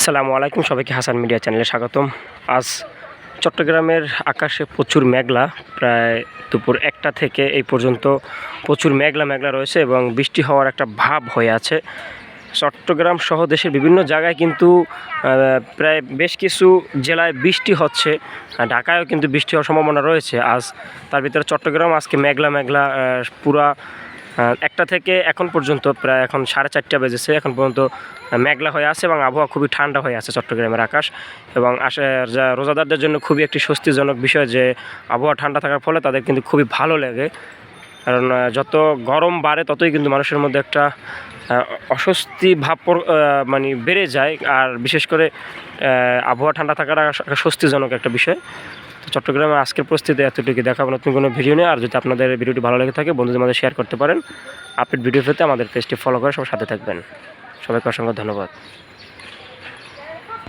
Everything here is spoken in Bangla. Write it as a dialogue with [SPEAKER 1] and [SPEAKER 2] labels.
[SPEAKER 1] আসসালামু আলাইকুম, সবাইকে হাসান মিডিয়া চ্যানেলে স্বাগতম। আজ চট্টগ্রামের আকাশে প্রচুর মেঘলা, প্রায় দুপুর 1টা থেকে এই পর্যন্ত প্রচুর মেঘলা রয়েছে এবং বৃষ্টি হওয়ার একটা ভাব হয়ে আছে। চট্টগ্রাম সহ দেশের বিভিন্ন জায়গায় কিন্তু প্রায় বেশ কিছু জেলায় বৃষ্টি হচ্ছে, ঢাকায়ও কিন্তু বৃষ্টি হওয়ার সম্ভাবনা রয়েছে আজ। তার ভিতরে চট্টগ্রাম আজকে মেঘলা পুরা 1টা থেকে এখন পর্যন্ত প্রায় এখন 4:30 বেজেছে, এখন পর্যন্ত মেঘলা হয়ে আছে এবং আবহাওয়া খুবই ঠান্ডা হয়ে আছে চট্টগ্রামের আকাশ। এবং যা রোজাদারদের জন্য খুবই একটি স্বস্তিজনক বিষয় যে আবহাওয়া ঠান্ডা থাকার ফলে তাদের কিন্তু খুবই ভালো লাগে, কারণ যত গরম বাড়ে ততই কিন্তু মানুষের মধ্যে একটা অস্বস্তি ভাব মানে বেড়ে যায়। আর বিশেষ করে আবহাওয়া ঠান্ডা থাকাটা একটা স্বস্তিজনক একটা বিষয়। তো চট্টগ্রামে আজকের পরিস্থিতি এতটুকু, দেখাবো নতুন কোনো ভিডিও নিয়ে। আর যদি আপনাদের ভিডিওটি ভালো লেগে থাকে বন্ধুদের মধ্যে শেয়ার করতে পারেন। আপডেট ভিডিও পেতে আমাদের পেজটি ফলো করে সবার সাথে থাকবেন। সবাইকে অসংখ্য ধন্যবাদ।